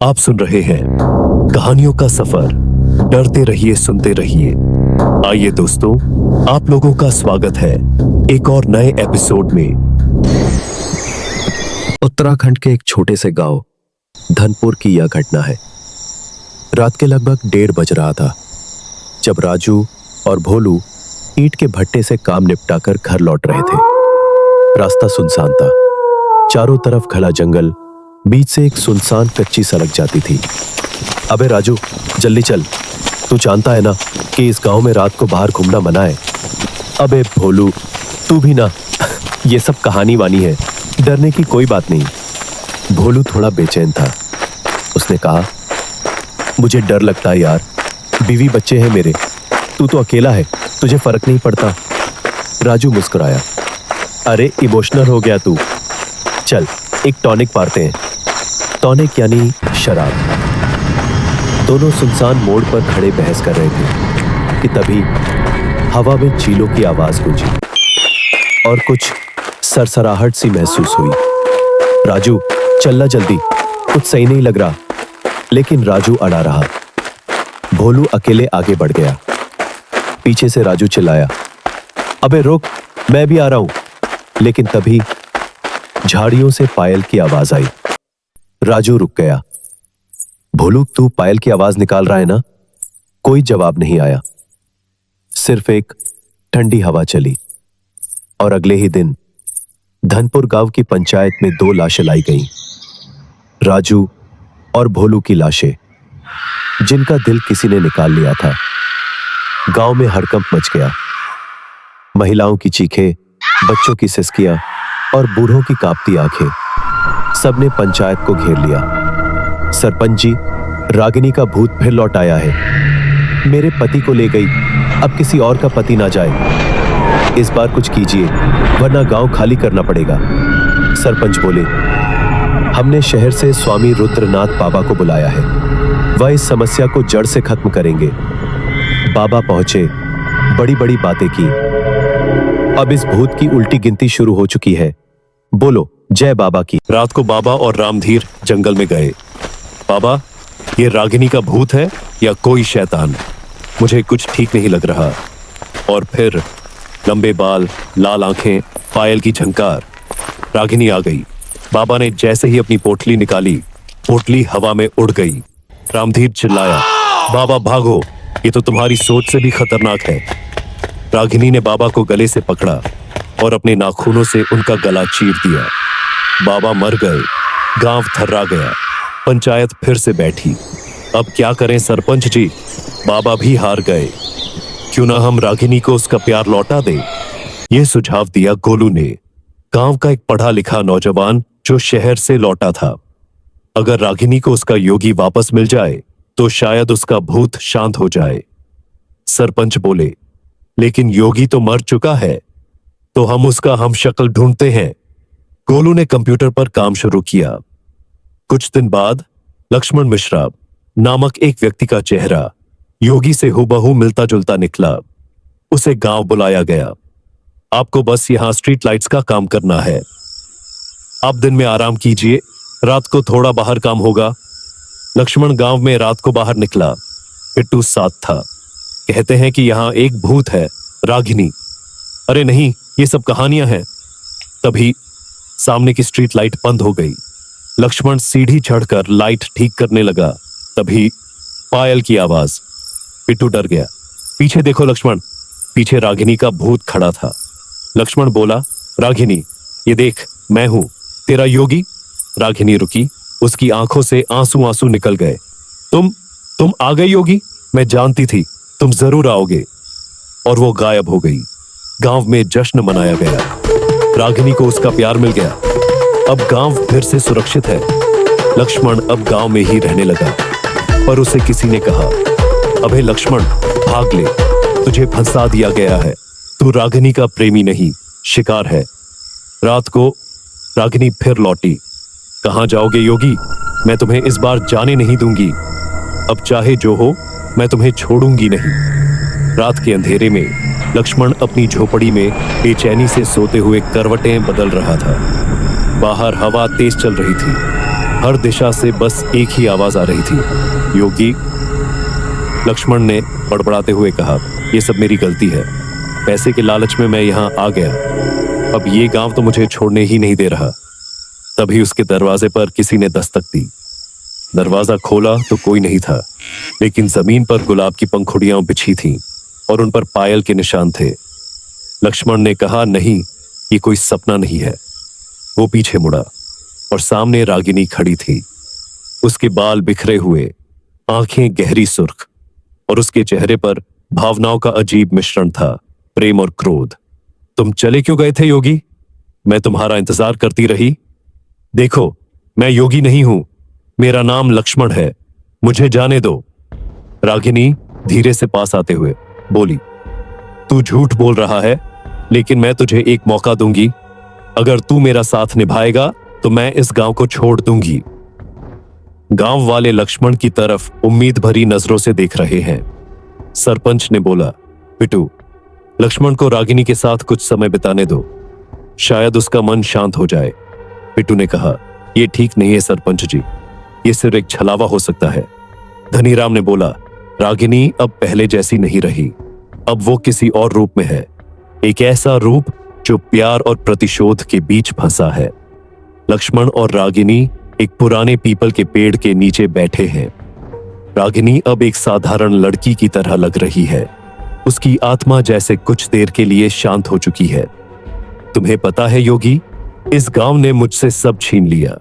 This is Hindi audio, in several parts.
आप सुन रहे हैं कहानियों का सफर। डरते रहिए, सुनते रहिए। आइए दोस्तों, आप लोगों का स्वागत है एक और नए एपिसोड में। उत्तराखंड के एक छोटे से गांव धनपुर की यह घटना है। रात के लगभग 1:30 बज रहा था जब राजू और भोलू ईंट के भट्टे से काम निपटाकर घर लौट रहे थे। रास्ता सुनसान था, चारों तरफ घना जंगल, बीच से एक सुनसान कच्ची सड़क जाती थी। अबे राजू, जल्दी चल, तू जानता है ना कि इस गांव में रात को बाहर घूमना मना है। अबे भोलू, तू भी ना, ये सब कहानी वानी है, डरने की कोई बात नहीं। भोलू थोड़ा बेचैन था। उसने कहा, मुझे डर लगता है यार, बीवी बच्चे हैं मेरे, तू तो अकेला है, तुझे फर्क नहीं पड़ता। राजू मुस्कुराया, अरे इमोशनल हो गया तू, चल एक टॉनिक मारते हैं। टॉनिक यानी शराब। दोनों सुनसान मोड़ पर खड़े बहस कर रहे थे कि तभी हवा में चीलों की आवाज गूंजी और कुछ सरसराहट सी महसूस हुई। राजू, चलना जल्दी, कुछ सही नहीं लग रहा। लेकिन राजू अड़ा रहा। भोलू अकेले आगे बढ़ गया। पीछे से राजू चिल्लाया, अबे रुक, मैं भी आ रहा हूं। लेकिन तभी झाड़ियों से पायल की आवाज आई। राजू रुक गया। भोलू, तू पायल की आवाज निकाल रहा है ना? कोई जवाब नहीं आया। सिर्फ एक ठंडी हवा चली। और अगले ही दिन धनपुर गांव की पंचायत में 2 लाशें लाई गईं। राजू और भोलू की लाशें, जिनका दिल किसी ने निकाल लिया था। गांव में हड़कंप मच गया। महिलाओं की चीखें, बच्चों की सिसकियां और बूढ़ों की कांपती आंखें, सबने पंचायत को घेर लिया। सरपंच जी, रागिनी का भूत फिर लौट आया है। मेरे पति को ले गई, अब किसी और का पति ना जाए। इस बार कुछ कीजिए, वरना गांव खाली करना पड़ेगा। सरपंच बोले, हमने शहर से स्वामी रुद्रनाथ बाबा को बुलाया है, वह इस समस्या को जड़ से खत्म करेंगे। बाबा पहुंचे, बड़ी बड़ी बातें की। अब इस भूत की उल्टी गिनती शुरू हो चुकी है। बोलो जय बाबा की। रात को बाबा और रामधीर जंगल में गए। बाबा, ये रागिनी का भूत है या कोई शैतान? मुझे कुछ ठीक नहीं लग रहा। और फिर लंबे बाल, लाल आंखें, पायल की झंकार। रागिनी आ गई। बाबा ने जैसे ही अपनी पोटली निकाली, पोटली हवा में उड़ गई। रामधीर चिल्लाया, बाबा भागो, ये तो तुम्हारी सोच से भी खतरनाक है। रागिनी ने बाबा को गले से पकड़ा और अपने नाखूनों से उनका गला चीर दिया। बाबा मर गए। गांव थर्रा गया। पंचायत फिर से बैठी। अब क्या करें सरपंच जी? बाबा भी हार गए। क्यों ना हम रागिनी को उसका प्यार लौटा दें? यह सुझाव दिया गोलू ने, गांव का एक पढ़ा लिखा नौजवान जो शहर से लौटा था। अगर रागिनी को उसका योगी वापस मिल जाए तो शायद उसका भूत शांत हो जाए। सरपंच बोले, लेकिन योगी तो मर चुका है, तो हम उसका हमशक्ल ढूंढते हैं। गोलू ने कंप्यूटर पर काम शुरू किया। कुछ दिन बाद लक्ष्मण मिश्रा नामक एक व्यक्ति का चेहरा योगी से हूबहू मिलता जुलता निकला। उसे गांव बुलाया गया। आपको बस यहां स्ट्रीट लाइट्स का काम करना है। आप दिन में आराम कीजिए, रात को थोड़ा बाहर काम होगा। लक्ष्मण गांव में रात को बाहर निकला। पिट्टू साथ था। कहते हैं कि यहां एक भूत है, रागिनी। अरे नहीं, ये सब कहानियां हैं। तभी सामने की स्ट्रीट लाइट बंद हो गई। लक्ष्मण सीढ़ी चढ़कर लाइट ठीक करने लगा। तभी पायल की आवाज। पिट्टू डर गया। पीछे देखो लक्ष्मण, पीछे रागिनी का भूत खड़ा था। लक्ष्मण बोला, रागिनी, ये देख, मैं हूं तेरा योगी। रागिनी रुकी। उसकी आंखों से आंसू आंसू निकल गए। तुम आ गए योगी, मैं जानती थी तुम जरूर आओगे। और वो गायब हो गई। गांव में जश्न मनाया गया। रागिनी को उसका प्यार मिल गया। अब गांव फिर से सुरक्षित है। लक्ष्मण अब गांव में ही रहने लगा। पर उसे किसी ने कहा, अबे लक्ष्मण, भाग ले, तुझे फंसा दिया गया है। तू रागिनी का प्रेमी नहीं, शिकार है। रात को रागिनी फिर लौटी। कहां जाओगे योगी? मैं तुम्हें इस बार जाने नहीं दूंगी। अब चाहे जो हो, मैं तुम्हें छोड़ूंगी नहीं। रात के अंधेरे में लक्ष्मण अपनी झोपड़ी में बेचैनी से सोते हुए करवटें बदल रहा था। बाहर हवा तेज चल रही थी। हर दिशा से बस एक ही आवाज आ रही थी, योगी। लक्ष्मण ने बड़बड़ाते हुए कहा, यह सब मेरी गलती है। पैसे के लालच में मैं यहां आ गया। अब ये गांव तो मुझे छोड़ने ही नहीं दे रहा। तभी उसके दरवाजे पर किसी ने दस्तक दी। दरवाजा खोला तो कोई नहीं था, लेकिन जमीन पर गुलाब की पंखुड़ियां बिछी थीं और उन पर पायल के निशान थे। लक्ष्मण ने कहा, नहीं, ये कोई सपना नहीं है। वो पीछे मुड़ा और सामने रागिनी खड़ी थी। उसके बाल बिखरे हुए, आंखें गहरी सुर्ख, और उसके चेहरे पर भावनाओं का अजीब मिश्रण था, प्रेम और क्रोध। तुम चले क्यों गए थे योगी? मैं तुम्हारा इंतजार करती रही। देखो, मैं योगी नहीं हूं, मेरा नाम लक्ष्मण है, मुझे जाने दो। रागिनी धीरे से पास आते हुए बोली, तू झूठ बोल रहा है, लेकिन मैं तुझे एक मौका दूंगी। अगर तू मेरा साथ निभाएगा तो मैं इस गांव को छोड़ दूंगी। गांव वाले लक्ष्मण की तरफ उम्मीद भरी नजरों से देख रहे हैं। सरपंच ने बोला, बिट्टू, लक्ष्मण को रागिनी के साथ कुछ समय बिताने दो, शायद उसका मन शांत हो जाए। बिट्टू ने कहा, यह ठीक नहीं है सरपंच जी, ये सिर्फ एक छलावा हो सकता है। धनीराम ने बोला, रागिनी अब पहले जैसी नहीं रही, अब वो किसी और रूप में है, एक ऐसा रूप जो प्यार और प्रतिशोध के बीच फंसा है। लक्ष्मण और रागिनी एक पुराने पीपल के पेड़ के नीचे बैठे हैं। रागिनी अब एक साधारण लड़की की तरह लग रही है। उसकी आत्मा जैसे कुछ देर के लिए शांत हो चुकी है। तुम्हें पता है योगी, इस गांव ने मुझसे सब छीन लिया,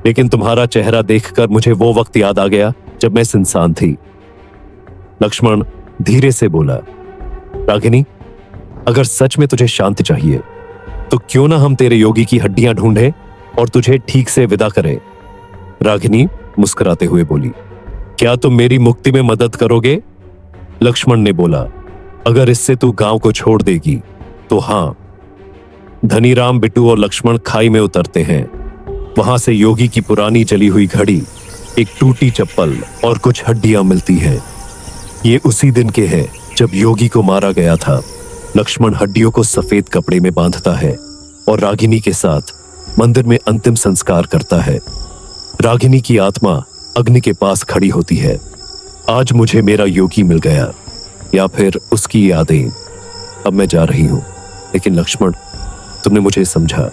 लेकिन तुम्हारा चेहरा देखकर मुझे वो वक्त याद आ गया जब मैं इंसान थी। लक्ष्मण धीरे से बोला, रागिनी, अगर सच में तुझे शांति चाहिए तो क्यों ना हम तेरे योगी की हड्डियां ढूंढें और तुझे ठीक से विदा करें। रागिनी मुस्कुराते हुए बोली, क्या तुम मेरी मुक्ति में मदद करोगे? लक्ष्मण ने बोला, अगर इससे तू गांव को छोड़ देगी तो हां। धनीराम, बिट्टू और लक्ष्मण खाई में उतरते हैं। वहां से योगी की पुरानी जली हुई घड़ी, एक टूटी चप्पल और कुछ हड्डियां मिलती हैं। ये उसी दिन के हैं जब योगी को मारा गया था। लक्ष्मण हड्डियों को सफेद कपड़े में बांधता है और रागिनी के साथ मंदिर में अंतिम संस्कार करता है। रागिनी की आत्मा अग्नि के पास खड़ी होती है। आज मुझे मेरा योगी मिल गया, या फिर उसकी यादें। अब मैं जा रही हूं, लेकिन लक्ष्मण, तुमने मुझे समझा,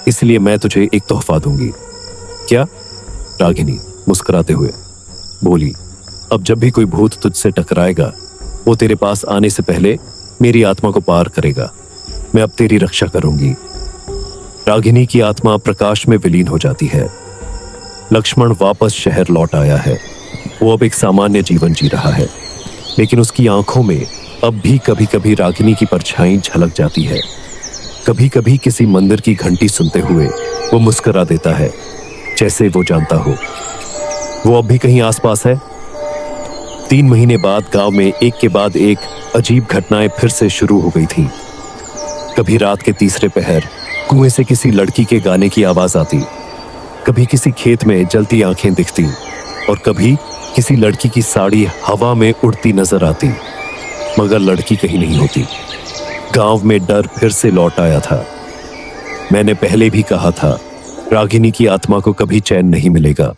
इसलिए मैं तुझे एक तोहफा दूंगी। क्या? रागिनी मुस्कुराते हुए बोली, अब जब भी कोई भूत तुझसे टकराएगा, वो तेरे पास आने से पहले मेरी आत्मा को पार करेगा। मैं अब तेरी रक्षा करूंगी। रागिनी की आत्मा प्रकाश में विलीन हो जाती है। लक्ष्मण वापस शहर लौट आया है। वो अब एक सामान्य जीवन जी रहा है, लेकिन उसकी आंखों में अब भी कभी कभी रागिनी की परछाई झलक जाती है। कभी कभी किसी मंदिर की घंटी सुनते हुए वो मुस्कुरा देता है, जैसे वो जानता हो वो अब भी कहीं आसपास है। 3 महीने बाद गांव में एक के बाद एक अजीब घटनाएं फिर से शुरू हो गई थी। कभी रात के तीसरे पहर कुएं से किसी लड़की के गाने की आवाज आती, कभी किसी खेत में जलती आंखें दिखती, और कभी किसी लड़की की साड़ी हवा में उड़ती नजर आती, मगर लड़की कहीं नहीं होती। गांव में डर फिर से लौट आया था। मैंने पहले भी कहा था, रागिनी की आत्मा को कभी चैन नहीं मिलेगा।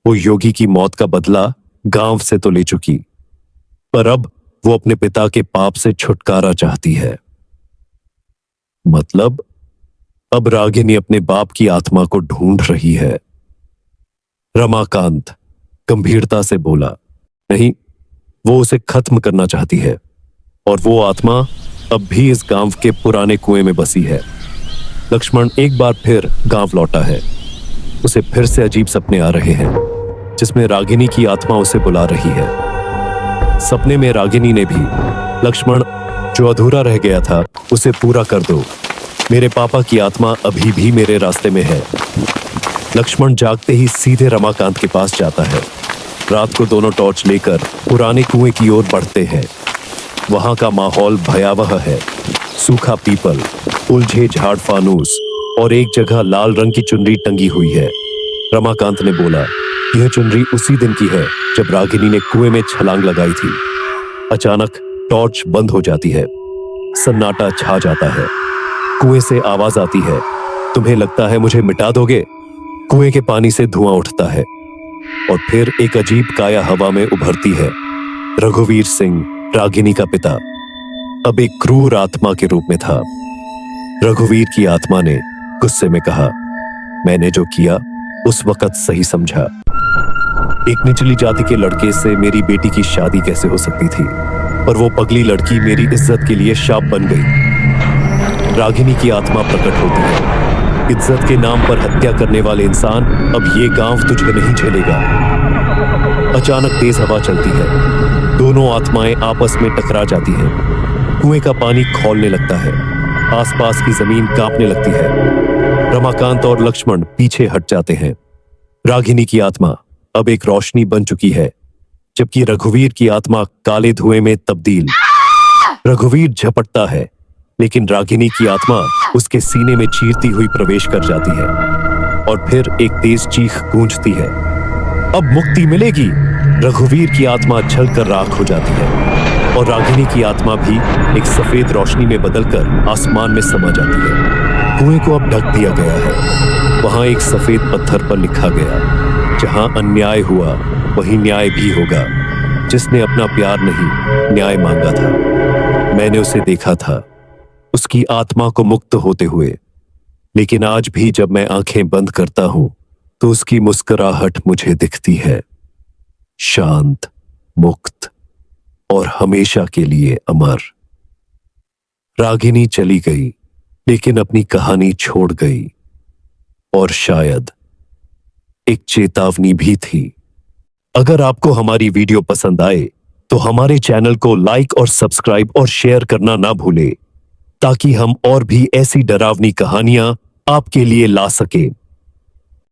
वो योगी की मौत का बदला गांव से तो ले चुकी, पर अब वो अपने पिता के पाप से छुटकारा चाहती है। मतलब अब रागिनी अपने बाप की आत्मा को ढूंढ रही है। रमाकांत गंभीरता से बोला, नहीं, वो उसे खत्म करना चाहती है, और वो आत्मा अब भी इस गांव के पुराने कुएं में बसी है। लक्ष्मण एक बार फिर गांव लौटा है। उसे फिर से अजीब सपने आ रहे हैं, जिसमें रागिनी की आत्मा उसे बुला रही है। सपने में रागिनी ने भी, लक्ष्मण, जो अधूरा रह गया था उसे पूरा कर दो, मेरे पापा की आत्मा अभी भी मेरे रास्ते में है। लक्ष्मण जागते ही सीधे रमाकांत के पास जाता है। रात को दोनों टॉर्च लेकर पुराने कुएं की ओर बढ़ते हैं। वहां का माहौल भयावह है। सूखा पीपल, उलझे झाड़ फानूस और एक जगह लाल रंग की चुनरी टंगी हुई है। रमाकांत ने बोला, यह चुनरी उसी दिन की है जब रागिनी ने कुएं में छलांग लगाई थी। अचानक टॉर्च बंद हो जाती है। सन्नाटा छा जाता है। कुएं से आवाज आती है, तुम्हें लगता है मुझे मिटा दोगे? कुएं के पानी से धुआं उठता है और फिर एक अजीब काया हवा में उभरती है। रघुवीर सिंह, रागिनी का पिता, अब एक क्रूर आत्मा के रूप में था। रघुवीर की आत्मा ने गुस्से में कहा, मैंने जो किया उस वक्त सही समझा। एक निचली जाति के लड़के से मेरी बेटी की शादी कैसे हो सकती थी, पर वो पगली लड़की मेरी इज्जत के लिए शाप बन गई। रागिनी की आत्मा प्रकट होती है। इज्जत के नाम पर हत्या करने वाले इंसान, अब ये गांव तुझे नहीं झेलेगा। अचानक तेज हवा चलती है। दोनों आत्माएं आपस में टकरा जाती हैं। कुएं का पानी खौलने लगता है। आसपास की जमीन कांपने लगती है। रमाकांत और लक्ष्मण पीछे हट जाते हैं। रागिनी की आत्मा अब एक रोशनी बन चुकी है, जबकि रघुवीर की आत्मा काले धुएं में तब्दील। रघुवीर झपटता है, लेकिन रागिनी की आत्मा उसके सीने में चीरती हुई प्रवेश कर जाती है और फिर एक तेज चीख गूंजती है। अब मुक्ति मिलेगी। रघुवीर की आत्मा जलकर राख हो जाती है और रागिनी की आत्मा भी एक सफेद रोशनी में बदलकर आसमान में समा जाती है। कुएं को अब ढक दिया गया है। वहां एक सफेद पत्थर पर लिखा गया, जहां अन्याय हुआ वहीं न्याय भी होगा। जिसने अपना प्यार नहीं, न्याय मांगा था, मैंने उसे देखा था, उसकी आत्मा को मुक्त होते हुए। लेकिन आज भी जब मैं आंखें बंद करता हूं तो उसकी मुस्कुराहट मुझे दिखती है, शांत, मुक्त और हमेशा के लिए अमर। रागिनी चली गई, लेकिन अपनी कहानी छोड़ गई, और शायद एक चेतावनी भी थी। अगर आपको हमारी वीडियो पसंद आए तो हमारे चैनल को लाइक और सब्सक्राइब और शेयर करना ना भूलें, ताकि हम और भी ऐसी डरावनी कहानियां आपके लिए ला सकें।